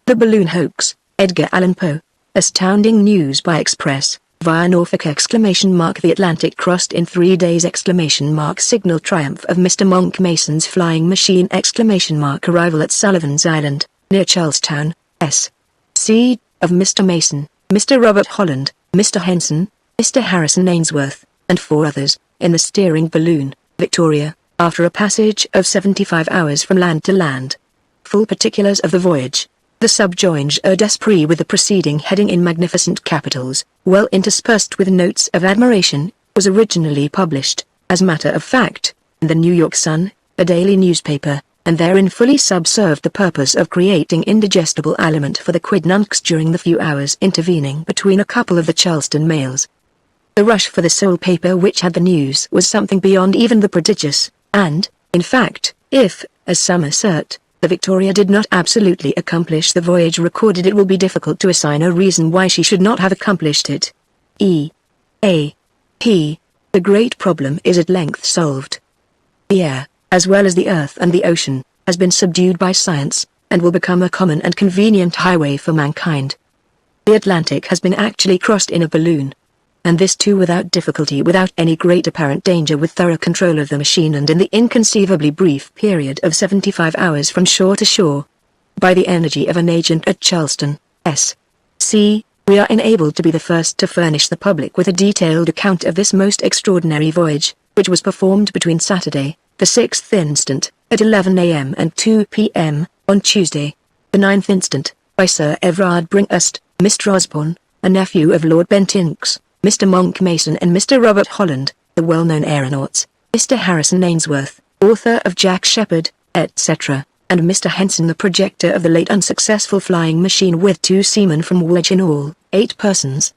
The Balloon Hoax, Edgar Allan Poe. Astounding news by express, via Norfolk! The Atlantic crossed in 3 days! Signal triumph of Mr. Monk Mason's flying machine! Arrival at Sullivan's Island, near Charlestown, S.C. of Mr. Mason, Mr. Robert Holland, Mr. Henson, Mr. Harrison Ainsworth, and 4 others, in the steering balloon, Victoria, after a passage of 75 hours from land to land. Full particulars of the voyage. The subjoined d'esprit with the preceding heading in magnificent capitals, well interspersed with notes of admiration, was originally published, as matter of fact, in the New York Sun, a daily newspaper, and therein fully subserved the purpose of creating indigestible aliment for the quidnuncs during the few hours intervening between a couple of the Charleston mails. The rush for the sole paper which had the news was something beyond even the prodigious, and, in fact, if, as some assert, the Victoria did not absolutely accomplish the voyage recorded, it will be difficult to assign a reason why she should not have accomplished it. The great problem is at length solved. The air, as well as the earth and the ocean, has been subdued by science, and will become a common and convenient highway for mankind. The Atlantic has been actually crossed in a balloon. And this too without difficulty, without any great apparent danger, with thorough control of the machine, and in the inconceivably brief period of 75 hours from shore to shore. By the energy of an agent at Charleston, S.C., we are enabled to be the first to furnish the public with a detailed account of this most extraordinary voyage, which was performed between Saturday, the 6th instant, at 11 a.m. and 2 p.m., on Tuesday, the 9th instant, by Sir Everard Bringhurst, Mr. Osborne, a nephew of Lord Bentinck's, Mr. Monk Mason, and Mr. Robert Holland, the well-known aeronauts, Mr. Harrison Ainsworth, author of Jack Sheppard, etc., and Mr. Henson, the projector of the late unsuccessful flying machine, with 2 seamen from Woolwich, in all, 8 persons.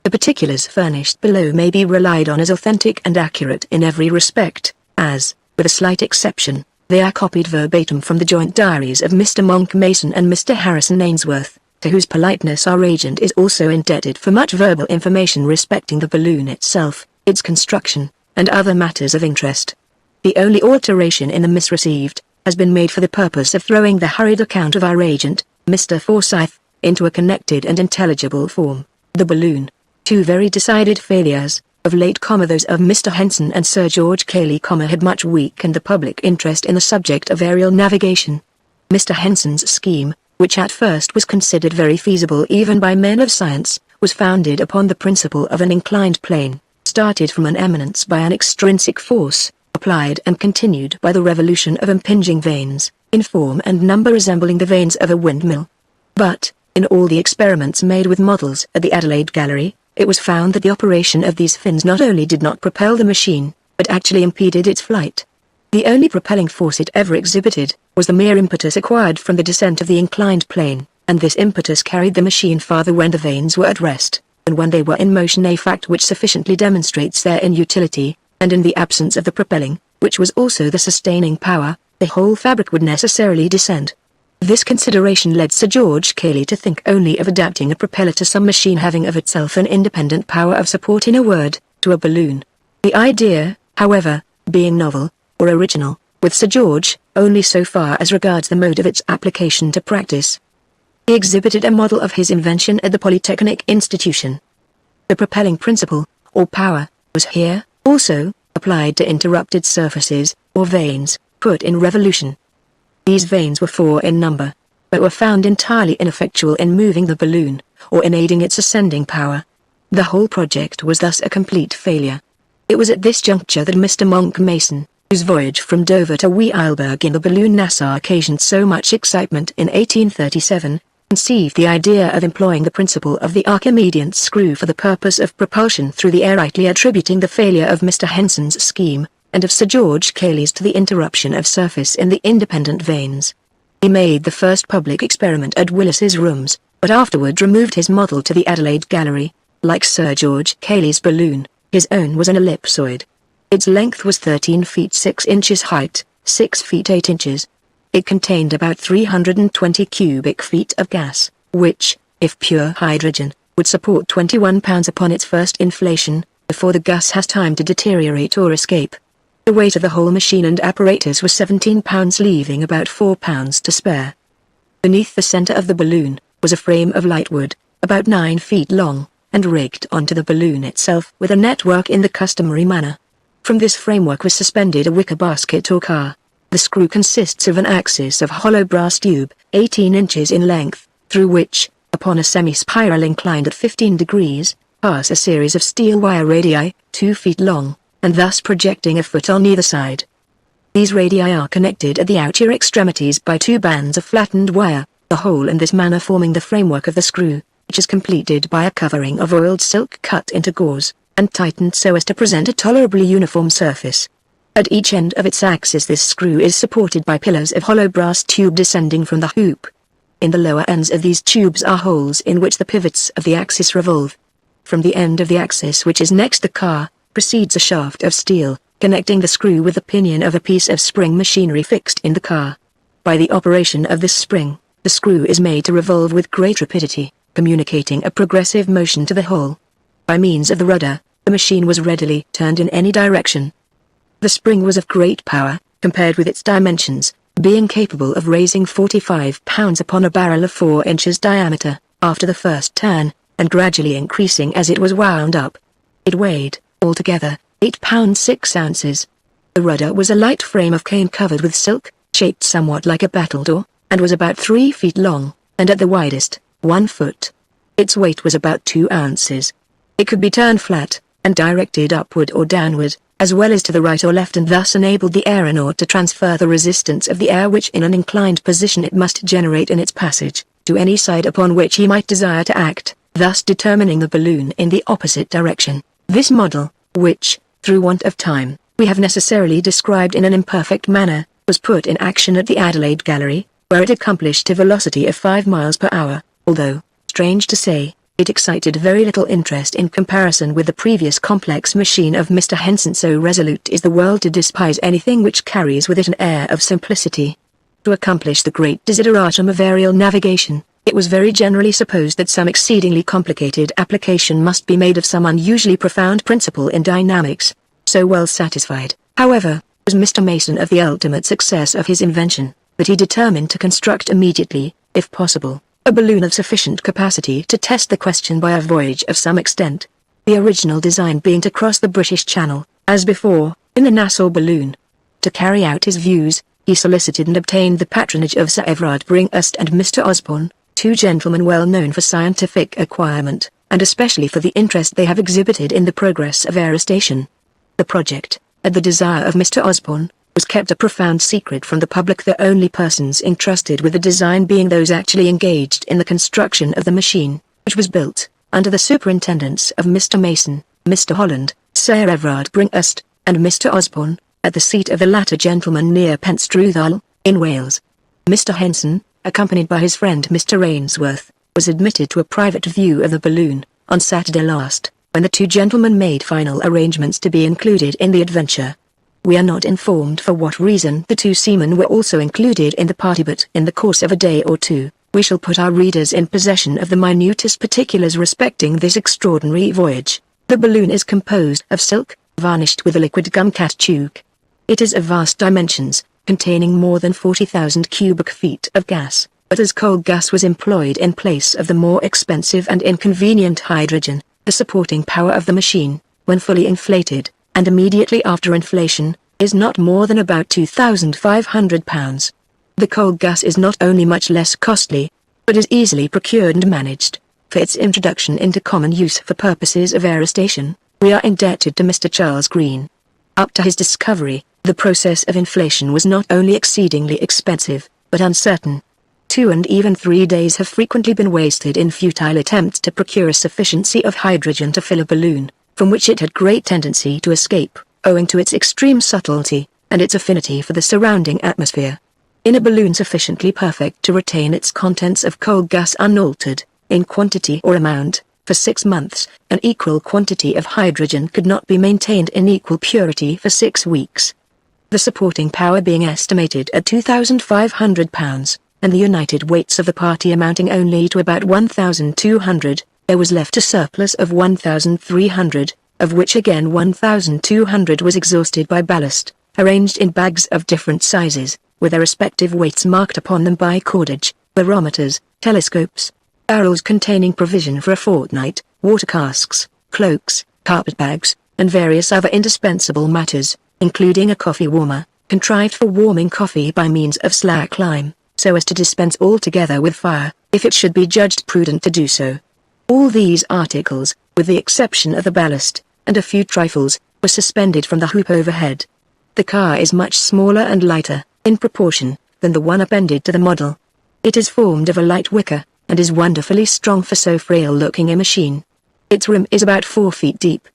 The particulars furnished below may be relied on as authentic and accurate in every respect, as, with a slight exception, they are copied verbatim from the joint diaries of Mr. Monk Mason and Mr. Harrison Ainsworth, to whose politeness our agent is also indebted for much verbal information respecting the balloon itself, its construction, and other matters of interest. The only alteration in the misreceived has been made for the purpose of throwing the hurried account of our agent, Mr. Forsyth, into a connected and intelligible form. The balloon, 2 very decided failures, of late, those of Mr. Henson and Sir George Cayley, had much weakened the public interest in the subject of aerial navigation. Mr. Henson's scheme, which at first was considered very feasible even by men of science, was founded upon the principle of an inclined plane, started from an eminence by an extrinsic force, applied and continued by the revolution of impinging vanes, in form and number resembling the vanes of a windmill. But, in all the experiments made with models at the Adelaide Gallery, it was found that the operation of these fins not only did not propel the machine, but actually impeded its flight. The only propelling force it ever exhibited was the mere impetus acquired from the descent of the inclined plane, and this impetus carried the machine farther when the vanes were at rest, than when they were in motion, a fact which sufficiently demonstrates their inutility, and in the absence of the propelling, which was also the sustaining power, the whole fabric would necessarily descend. This consideration led Sir George Cayley to think only of adapting a propeller to some machine having of itself an independent power of support, in a word, to a balloon. The idea, however, being novel, or original, with Sir George, only so far as regards the mode of its application to practice. He exhibited a model of his invention at the Polytechnic Institution. The propelling principle, or power, was here, also, applied to interrupted surfaces, or vanes, put in revolution. These vanes were 4 in number, but were found entirely ineffectual in moving the balloon, or in aiding its ascending power. The whole project was thus a complete failure. It was at this juncture that Mr. Monk Mason, whose voyage from Dover to Wee Isleberg in the balloon Nassau occasioned so much excitement in 1837, conceived the idea of employing the principle of the Archimedean screw for the purpose of propulsion through the air, rightly attributing the failure of Mr. Henson's scheme, and of Sir George Cayley's, to the interruption of surface in the independent vanes. He made the first public experiment at Willis's Rooms, but afterward removed his model to the Adelaide Gallery. Like Sir George Cayley's balloon, his own was an ellipsoid. Its length was 13 feet 6 inches, height 6 feet 8 inches. It contained about 320 cubic feet of gas, which, if pure hydrogen, would support 21 pounds upon its first inflation, before the gas has time to deteriorate or escape. The weight of the whole machine and apparatus was 17 pounds, leaving about 4 pounds to spare. Beneath the center of the balloon was a frame of light wood, about 9 feet long, and rigged onto the balloon itself with a network in the customary manner. From this framework was suspended a wicker basket or car. The screw consists of an axis of hollow brass tube, 18 inches in length, through which, upon a semi-spiral inclined at 15 degrees, pass a series of steel wire radii, 2 feet long, and thus projecting a foot on either side. These radii are connected at the outer extremities by 2 bands of flattened wire, the whole in this manner forming the framework of the screw, which is completed by a covering of oiled silk cut into gauze, and tightened so as to present a tolerably uniform surface. At each end of its axis this screw is supported by pillars of hollow brass tube descending from the hoop. In the lower ends of these tubes are holes in which the pivots of the axis revolve. From the end of the axis which is next the car, proceeds a shaft of steel, connecting the screw with the pinion of a piece of spring machinery fixed in the car. By the operation of this spring, the screw is made to revolve with great rapidity, communicating a progressive motion to the whole. By means of the rudder, the machine was readily turned in any direction. The spring was of great power, compared with its dimensions, being capable of raising 45 pounds upon a barrel of 4 inches diameter, after the first turn, and gradually increasing as it was wound up. It weighed, altogether, 8 pounds 6 ounces. The rudder was a light frame of cane covered with silk, shaped somewhat like a battledore, and was about 3 feet long, and at the widest, 1 foot. Its weight was about 2 ounces. It could be turned flat, and directed upward or downward, as well as to the right or left, and thus enabled the aeronaut to transfer the resistance of the air which in an inclined position it must generate in its passage, to any side upon which he might desire to act, thus determining the balloon in the opposite direction. This model, which, through want of time, we have necessarily described in an imperfect manner, was put in action at the Adelaide Gallery, where it accomplished a velocity of 5 miles per hour, although, strange to say, it excited very little interest in comparison with the previous complex machine of Mr. Henson. So resolute is the world to despise anything which carries with it an air of simplicity. To accomplish the great desideratum of aerial navigation, it was very generally supposed that some exceedingly complicated application must be made of some unusually profound principle in dynamics. So well satisfied, however, was Mr. Mason of the ultimate success of his invention, that he determined to construct immediately, if possible, a balloon of sufficient capacity to test the question by a voyage of some extent, the original design being to cross the British Channel, as before, in the Nassau balloon. To carry out his views, he solicited and obtained the patronage of Sir Everard Bringhurst and Mr. Osborne, 2 gentlemen well known for scientific acquirement, and especially for the interest they have exhibited in the progress of aerostation. The project, at the desire of Mr. Osborne, was kept a profound secret from the public, the only persons entrusted with the design being those actually engaged in the construction of the machine, which was built, under the superintendence of Mr. Mason, Mr. Holland, Sir Everard Bringhurst, and Mr. Osborne, at the seat of the latter gentleman near Penstrewthal, in Wales. Mr. Henson, accompanied by his friend Mr. Rainsworth, was admitted to a private view of the balloon, on Saturday last, when the 2 gentlemen made final arrangements to be included in the adventure. We are not informed for what reason the 2 seamen were also included in the party, but in the course of a day or 2, we shall put our readers in possession of the minutest particulars respecting this extraordinary voyage. The balloon is composed of silk, varnished with a liquid gum caoutchouc. It is of vast dimensions, containing more than 40,000 cubic feet of gas, but as coal gas was employed in place of the more expensive and inconvenient hydrogen, the supporting power of the machine, when fully inflated, and immediately after inflation, is not more than about 2,500 pounds. The coal gas is not only much less costly, but is easily procured and managed. For its introduction into common use for purposes of aerostation, we are indebted to Mr. Charles Green. Up to his discovery, the process of inflation was not only exceedingly expensive, but uncertain. 2 and even 3 days have frequently been wasted in futile attempts to procure a sufficiency of hydrogen to fill a balloon, from which it had great tendency to escape, owing to its extreme subtlety, and its affinity for the surrounding atmosphere. In a balloon sufficiently perfect to retain its contents of coal gas unaltered, in quantity or amount, for 6 months, an equal quantity of hydrogen could not be maintained in equal purity for 6 weeks. The supporting power being estimated at 2,500 pounds, and the united weights of the party amounting only to about 1,200, there was left a surplus of 1,300, of which again 1,200 was exhausted by ballast, arranged in bags of different sizes, with their respective weights marked upon them by cordage, barometers, telescopes, barrels containing provision for a fortnight, water casks, cloaks, carpetbags, and various other indispensable matters, including a coffee warmer, contrived for warming coffee by means of slack lime, so as to dispense altogether with fire, if it should be judged prudent to do so. All these articles, with the exception of the ballast, and a few trifles, were suspended from the hoop overhead. The car is much smaller and lighter, in proportion, than the one appended to the model. It is formed of a light wicker, and is wonderfully strong for so frail-looking a machine. Its rim is about 4 feet deep.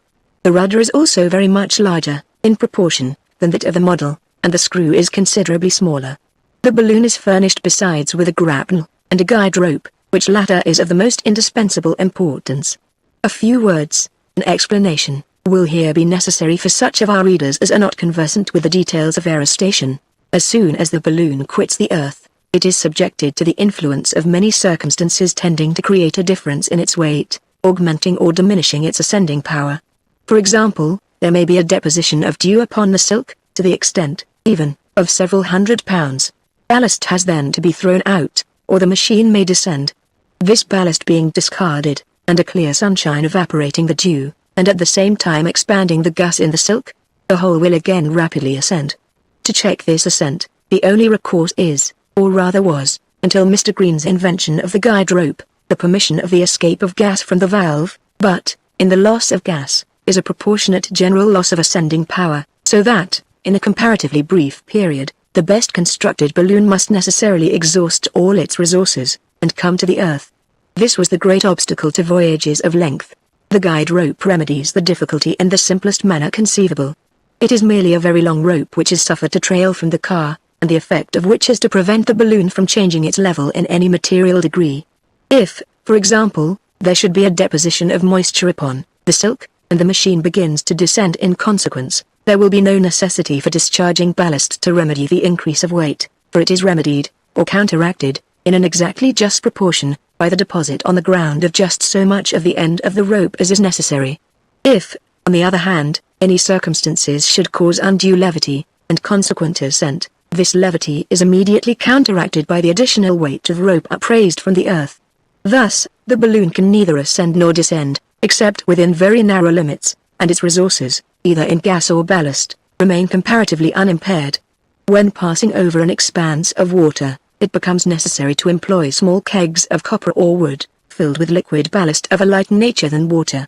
The rudder is also very much larger, in proportion, than that of the model, and the screw is considerably smaller. The balloon is furnished besides with a grapnel, and a guide rope, which latter is of the most indispensable importance. A few words, an explanation, will here be necessary for such of our readers as are not conversant with the details of aerostation. As soon as the balloon quits the earth, it is subjected to the influence of many circumstances tending to create a difference in its weight, augmenting or diminishing its ascending power. For example, there may be a deposition of dew upon the silk, to the extent, even, of several hundred pounds. Ballast has then to be thrown out, or the machine may descend. This ballast being discarded, and a clear sunshine evaporating the dew, and at the same time expanding the gas in the silk, the whole will again rapidly ascend. To check this ascent, the only recourse is, or rather was, until Mr. Green's invention of the guide rope, the permission of the escape of gas from the valve, but, in the loss of gas, is a proportionate general loss of ascending power, so that, in a comparatively brief period, the best constructed balloon must necessarily exhaust all its resources, and come to the earth. This was the great obstacle to voyages of length. The guide rope remedies the difficulty in the simplest manner conceivable. It is merely a very long rope which is suffered to trail from the car, and the effect of which is to prevent the balloon from changing its level in any material degree. If, for example, there should be a deposition of moisture upon the silk, and the machine begins to descend in consequence, there will be no necessity for discharging ballast to remedy the increase of weight, for it is remedied, or counteracted, in an exactly just proportion, by the deposit on the ground of just so much of the end of the rope as is necessary. If, on the other hand, any circumstances should cause undue levity, and consequent ascent, this levity is immediately counteracted by the additional weight of rope upraised from the earth. Thus, the balloon can neither ascend nor descend, except within very narrow limits, and its resources, either in gas or ballast, remain comparatively unimpaired. When passing over an expanse of water, it becomes necessary to employ small kegs of copper or wood, filled with liquid ballast of a lighter nature than water.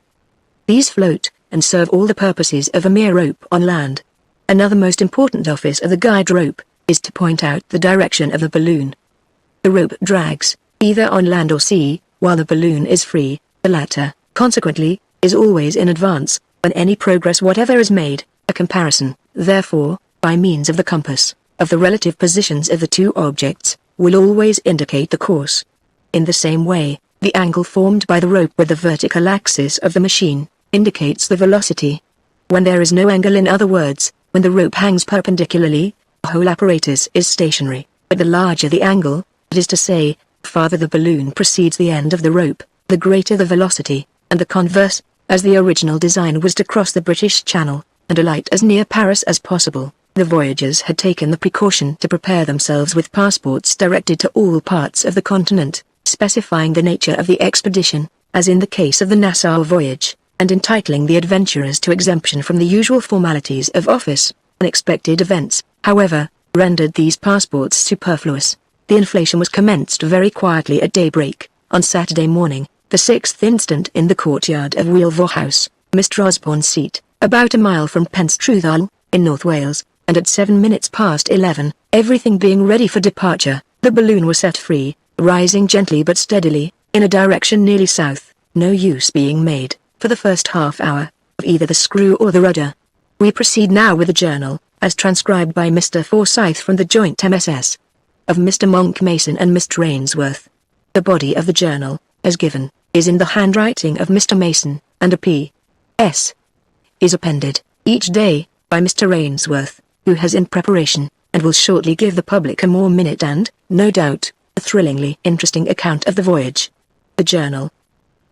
These float, and serve all the purposes of a mere rope on land. Another most important office of the guide rope, is to point out the direction of the balloon. The rope drags, either on land or sea, while the balloon is free. The latter, consequently, is always in advance, when any progress whatever is made. A comparison, therefore, by means of the compass, of the relative positions of the two objects, will always indicate the course. In the same way, the angle formed by the rope with the vertical axis of the machine, indicates the velocity. When there is no angle, in other words, when the rope hangs perpendicularly, the whole apparatus is stationary, but the larger the angle, that is to say, the farther the balloon precedes the end of the rope, the greater the velocity, and the converse, as the original design was to cross the British Channel, and alight as near Paris as possible. The voyagers had taken the precaution to prepare themselves with passports directed to all parts of the continent, specifying the nature of the expedition, as in the case of the Nassau voyage, and entitling the adventurers to exemption from the usual formalities of office. Unexpected events, however, rendered these passports superfluous. The inflation was commenced very quietly at daybreak, on Saturday morning, the 6th instant, in the courtyard of Wheelville House, Mr. Osborne's seat, about a mile from Penstrewthal, in North Wales, and at 11:07, everything being ready for departure, the balloon was set free, rising gently but steadily, in a direction nearly south, no use being made, for the first half hour, of either the screw or the rudder. We proceed now with the journal, as transcribed by Mr. Forsyth from the joint MSS. of Mr. Monk Mason and Mr. Ainsworth. The body of the journal, as given, is in the handwriting of Mr. Mason, and a P.S. is appended, each day, by Mr. Ainsworth, who has in preparation, and will shortly give the public a more minute and, no doubt, a thrillingly interesting account of the voyage. The Journal.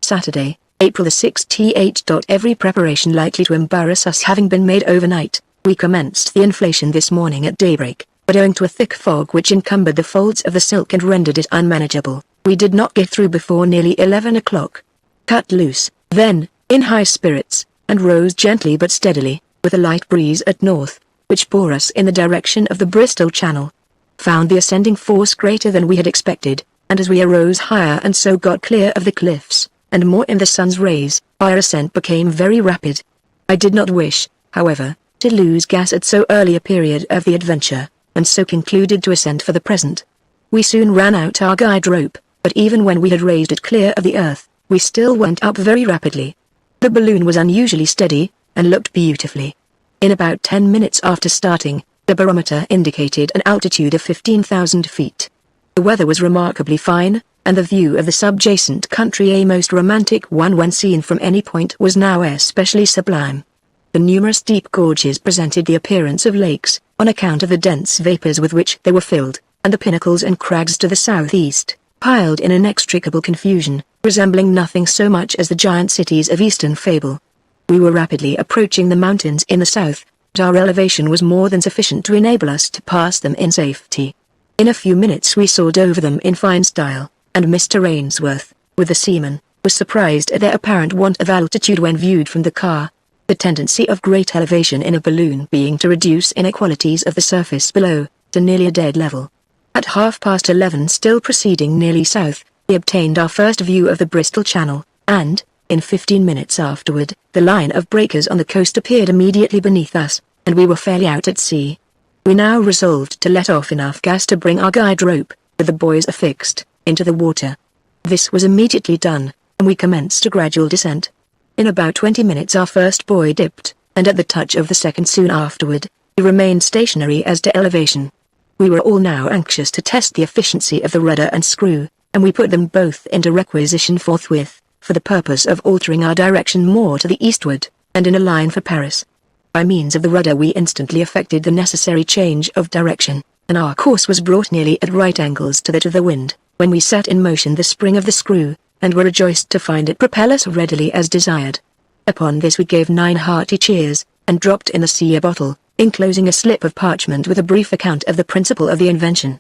Saturday, April the 6th th. Every preparation likely to embarrass us having been made overnight, we commenced the inflation this morning at daybreak, but owing to a thick fog which encumbered the folds of the silk and rendered it unmanageable, we did not get through before nearly 11 o'clock. Cut loose, then, in high spirits, and rose gently but steadily, with a light breeze at north, which bore us in the direction of the Bristol Channel. Found the ascending force greater than we had expected, and as we arose higher and so got clear of the cliffs, and more in the sun's rays, our ascent became very rapid. I did not wish, however, to lose gas at so early a period of the adventure, and so concluded to ascend for the present. We soon ran out our guide rope, but even when we had raised it clear of the earth, we still went up very rapidly. The balloon was unusually steady, and looked beautifully. In about 10 minutes after starting, the barometer indicated an altitude of 15,000 feet. The weather was remarkably fine, and the view of the subjacent country a most romantic one when seen from any point was now especially sublime. The numerous deep gorges presented the appearance of lakes, on account of the dense vapors with which they were filled, and the pinnacles and crags to the southeast, piled in inextricable confusion, resembling nothing so much as the giant cities of Eastern fable. We were rapidly approaching the mountains in the south, but our elevation was more than sufficient to enable us to pass them in safety. In a few minutes we soared over them in fine style, and Mr. Ainsworth, with the seaman, was surprised at their apparent want of altitude when viewed from the car, the tendency of great elevation in a balloon being to reduce inequalities of the surface below, to nearly a dead level. At 11:30, still proceeding nearly south, we obtained our first view of the Bristol Channel, and, in 15 minutes afterward, the line of breakers on the coast appeared immediately beneath us, and we were fairly out at sea. We now resolved to let off enough gas to bring our guide rope, with the buoys affixed, into the water. This was immediately done, and we commenced a gradual descent. In about 20 minutes our first buoy dipped, and at the touch of the second soon afterward, we remained stationary as to elevation. We were all now anxious to test the efficiency of the rudder and screw, and we put them both into requisition forthwith, for the purpose of altering our direction more to the eastward, and in a line for Paris. By means of the rudder we instantly effected the necessary change of direction, and our course was brought nearly at right angles to that of the wind, when we set in motion the spring of the screw, and were rejoiced to find it propel us readily as desired. Upon this we gave 9 hearty cheers, and dropped in the sea a bottle, enclosing a slip of parchment with a brief account of the principle of the invention.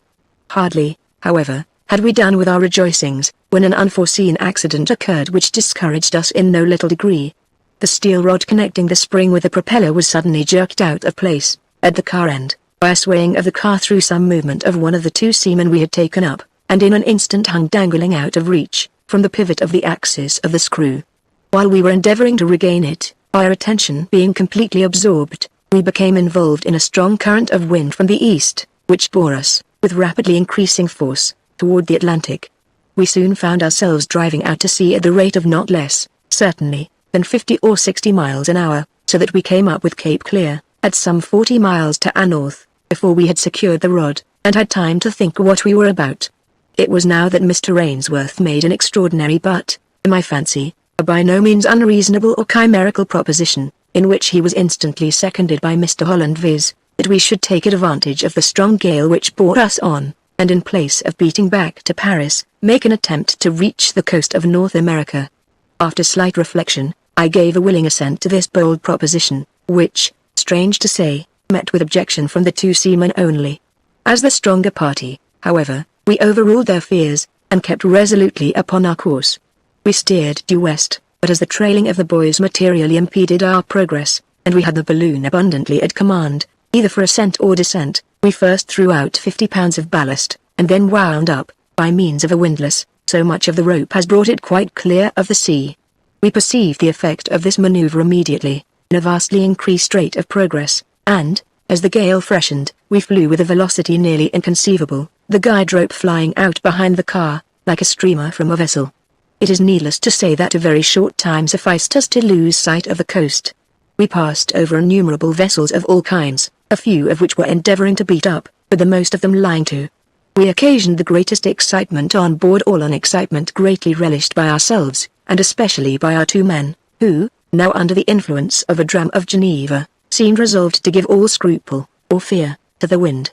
Hardly, however, had we done with our rejoicings, when an unforeseen accident occurred which discouraged us in no little degree. The steel rod connecting the spring with the propeller was suddenly jerked out of place, at the car end, by a swaying of the car through some movement of one of the 2 seamen we had taken up, and in an instant hung dangling out of reach, from the pivot of the axis of the screw. While we were endeavoring to regain it, our attention being completely absorbed, we became involved in a strong current of wind from the east, which bore us, with rapidly increasing force, toward the Atlantic. We soon found ourselves driving out to sea at the rate of not less, certainly, than 50 or 60 miles an hour, so that we came up with Cape Clear, at some 40 miles to our north, before we had secured the rod, and had time to think what we were about. It was now that Mr. Ainsworth made an extraordinary but, in my fancy, a by no means unreasonable or chimerical proposition, in which he was instantly seconded by Mr. Holland, viz., that we should take advantage of the strong gale which bore us on, and in place of beating back to Paris, make an attempt to reach the coast of North America. After slight reflection, I gave a willing assent to this bold proposition, which, strange to say, met with objection from the 2 seamen only. As the stronger party, however, we overruled their fears, and kept resolutely upon our course. We steered due west, but as the trailing of the buoys materially impeded our progress, and we had the balloon abundantly at command, either for ascent or descent, we first threw out 50 pounds of ballast, and then wound up, by means of a windlass, so much of the rope as brought it quite clear of the sea. We perceived the effect of this maneuver immediately, in a vastly increased rate of progress, and, as the gale freshened, we flew with a velocity nearly inconceivable, the guide rope flying out behind the car, like a streamer from a vessel. It is needless to say that a very short time sufficed us to lose sight of the coast. We passed over innumerable vessels of all kinds, a few of which were endeavoring to beat up, but the most of them lying to. We occasioned the greatest excitement on board, all an excitement greatly relished by ourselves, and especially by our 2 men, who, now under the influence of a dram of Geneva, seemed resolved to give all scruple, or fear, to the wind.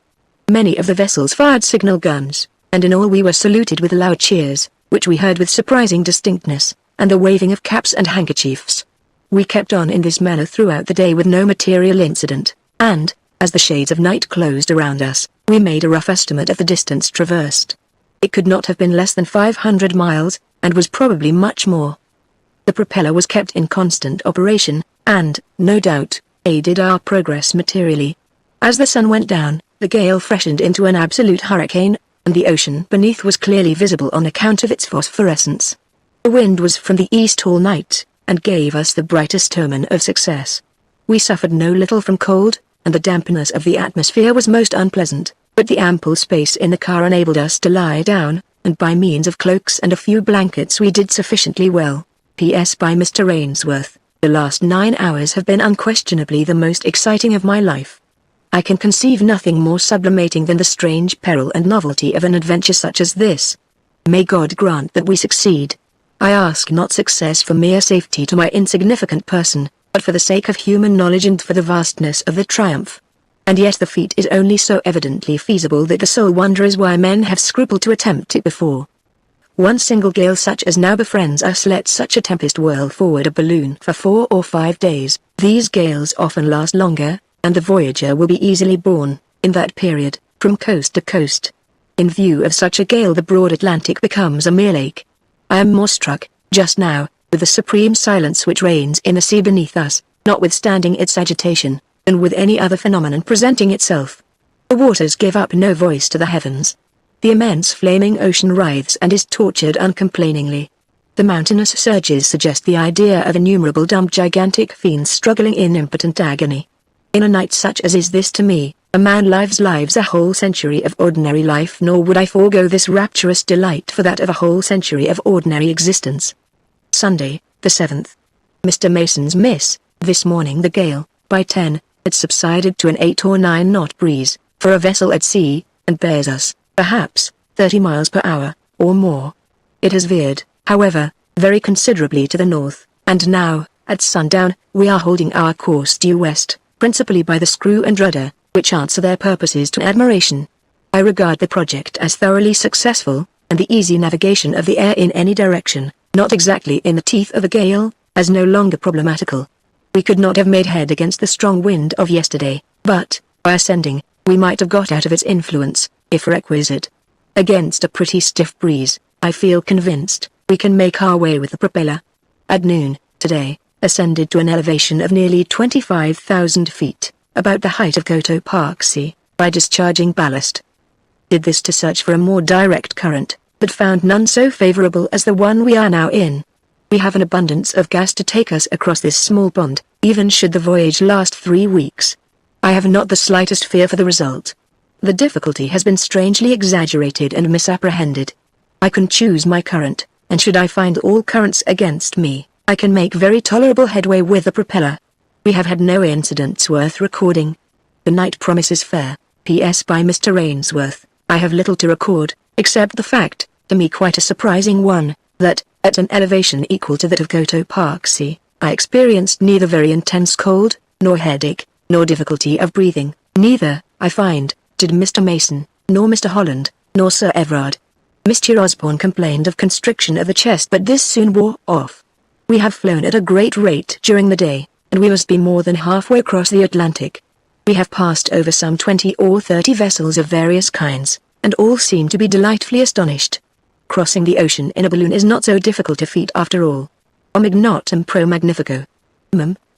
Many of the vessels fired signal guns, and in all we were saluted with loud cheers, which we heard with surprising distinctness, and the waving of caps and handkerchiefs. We kept on in this manner throughout the day with no material incident, and, as the shades of night closed around us, We made a rough estimate of the distance traversed. It could not have been less than 500 miles, and was probably much more. The propeller was kept in constant operation, and, no doubt, aided our progress materially. As the sun went down, the gale freshened into an absolute hurricane, and the ocean beneath was clearly visible on account of its phosphorescence. The wind was from the east all night, and gave us the brightest omen of success. We suffered no little from cold, and the dampness of the atmosphere was most unpleasant, but the ample space in the car enabled us to lie down, and by means of cloaks and a few blankets we did sufficiently well. P.S. by Mr. Rainsworth, the last 9 hours have been unquestionably the most exciting of my life. I can conceive nothing more sublimating than the strange peril and novelty of an adventure such as this. May God grant that we succeed. I ask not success for mere safety to my insignificant person, but for the sake of human knowledge and for the vastness of the triumph. And yet the feat is only so evidently feasible that the sole wonder is why men have scrupled to attempt it before. One single gale such as now befriends us lets such a tempest whirl forward a balloon for 4 or 5 days. These gales often last longer, and the voyager will be easily borne, in that period, from coast to coast. In view of such a gale the broad Atlantic becomes a mere lake. I am more struck, just now, with the supreme silence which reigns in the sea beneath us, notwithstanding its agitation, than with any other phenomenon presenting itself. The waters give up no voice to the heavens. The immense flaming ocean writhes and is tortured uncomplainingly. The mountainous surges suggest the idea of innumerable dumb gigantic fiends struggling in impotent agony. In a night such as is this to me, a man lives a whole century of ordinary life, nor would I forego this rapturous delight for that of a whole century of ordinary existence. Sunday, the 7th. Mr. Mason's miss. This morning the gale, by 10, had subsided to an 8 or 9 knot breeze, for a vessel at sea, and bears us, perhaps, 30 miles per hour, or more. It has veered, however, very considerably to the north, and now, at sundown, we are holding our course due west, principally by the screw and rudder, which answer their purposes to admiration. I regard the project as thoroughly successful, and the easy navigation of the air in any direction, not exactly in the teeth of a gale, as no longer problematical. We could not have made head against the strong wind of yesterday, but, by ascending, we might have got out of its influence, if requisite. Against a pretty stiff breeze, I feel convinced, we can make our way with the propeller. At noon, today, ascended to an elevation of nearly 25,000 feet, about the height of Cotopaxi, by discharging ballast. Did this to search for a more direct current, but found none so favorable as the one we are now in. We have an abundance of gas to take us across this small pond, even should the voyage last 3 weeks. I have not the slightest fear for the result. The difficulty has been strangely exaggerated and misapprehended. I can choose my current, and should I find all currents against me, I can make very tolerable headway with the propeller. We have had no incidents worth recording. The night promises fair. P.S. by Mr. Rainsworth. I have little to record, except the fact, to me quite a surprising one, that, at an elevation equal to that of Cotopaxi, I experienced neither very intense cold, nor headache, nor difficulty of breathing. Neither, I find, did Mr. Mason, nor Mr. Holland, nor Sir Everard. Mr. Osborne complained of constriction of the chest, but this soon wore off. We have flown at a great rate during the day, and we must be more than halfway across the Atlantic. We have passed over some 20 or 30 vessels of various kinds, and all seem to be delightfully astonished. Crossing the ocean in a balloon is not so difficult a feat after all. Omignotum pro magnifico.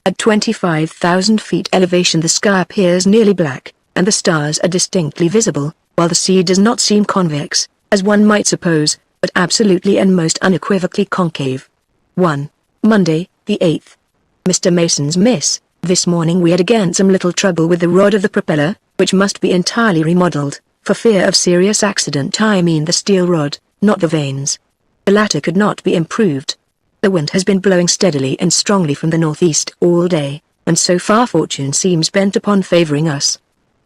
At 25,000 feet elevation the sky appears nearly black, and the stars are distinctly visible, while the sea does not seem convex, as one might suppose, but absolutely and most unequivocally concave. 1. Monday, the 8th. Mr. Mason's miss. This morning we had again some little trouble with the rod of the propeller, which must be entirely remodelled, for fear of serious accident. I mean the steel rod, not the vanes. The latter could not be improved. The wind has been blowing steadily and strongly from the northeast all day, and so far fortune seems bent upon favouring us.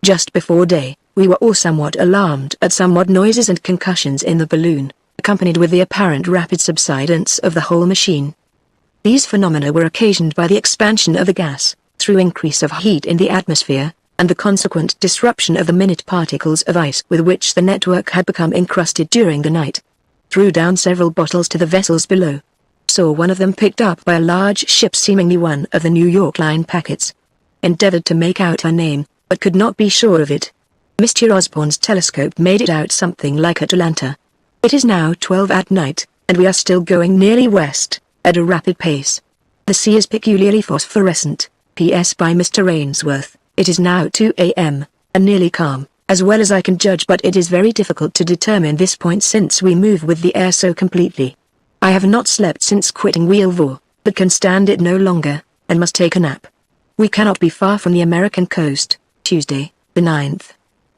Just before day, we were all somewhat alarmed at some odd noises and concussions in the balloon, accompanied with the apparent rapid subsidence of the whole machine. These phenomena were occasioned by the expansion of the gas, through increase of heat in the atmosphere, and the consequent disruption of the minute particles of ice with which the network had become encrusted during the night. Threw down several bottles to the vessels below. Saw one of them picked up by a large ship, seemingly one of the New York line packets. Endeavored to make out her name, but could not be sure of it. Mr. Osborne's telescope made it out something like Atlanta. It is now 12 at night, and we are still going nearly west, at a rapid pace. The sea is peculiarly phosphorescent. P.S. by Mr. Ainsworth, it is now 2 a.m., and nearly calm, as well as I can judge, but it is very difficult to determine this point since we move with the air so completely. I have not slept since quitting Wheelvore, but can stand it no longer, and must take a nap. We cannot be far from the American coast. Tuesday, the 9th.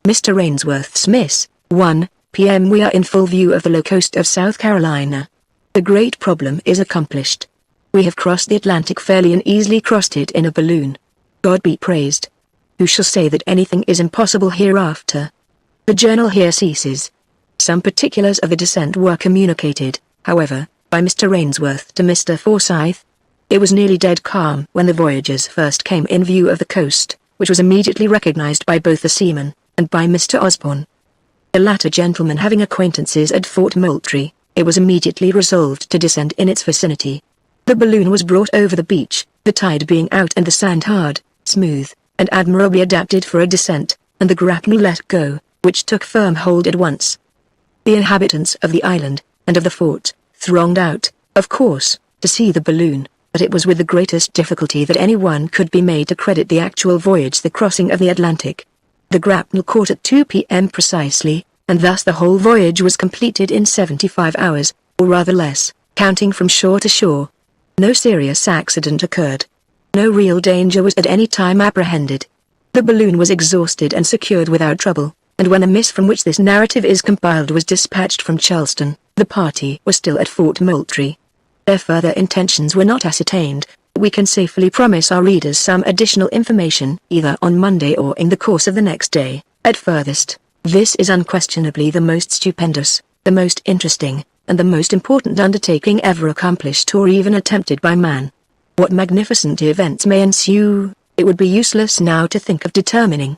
Mr. Ainsworth's Miss, 1 p.m. We are in full view of the low coast of South Carolina. The great problem is accomplished. We have crossed the Atlantic fairly and easily crossed it in a balloon. God be praised. Who shall say that anything is impossible hereafter? The journal here ceases. Some particulars of the descent were communicated, however, by Mr. Ainsworth to Mr. Forsyth. It was nearly dead calm when the voyagers first came in view of the coast, which was immediately recognized by both the seamen, and by Mr. Osborne. The latter gentleman having acquaintances at Fort Moultrie, it was immediately resolved to descend in its vicinity. The balloon was brought over the beach, the tide being out and the sand hard, smooth, and admirably adapted for a descent, and the grapnel let go, which took firm hold at once. The inhabitants of the island, and of the fort, thronged out, of course, to see the balloon, but it was with the greatest difficulty that anyone could be made to credit the actual voyage, the crossing of the Atlantic. The grapnel caught at 2 p.m. precisely, and thus the whole voyage was completed in 75 hours, or rather less, counting from shore to shore. No serious accident occurred. No real danger was at any time apprehended. The balloon was exhausted and secured without trouble, and when the miss from which this narrative is compiled was dispatched from Charleston, the party was still at Fort Moultrie. Their further intentions were not ascertained. We can safely promise our readers some additional information, either on Monday or in the course of the next day, at furthest. This is unquestionably the most stupendous, the most interesting, and the most important undertaking ever accomplished or even attempted by man. What magnificent events may ensue, it would be useless now to think of determining.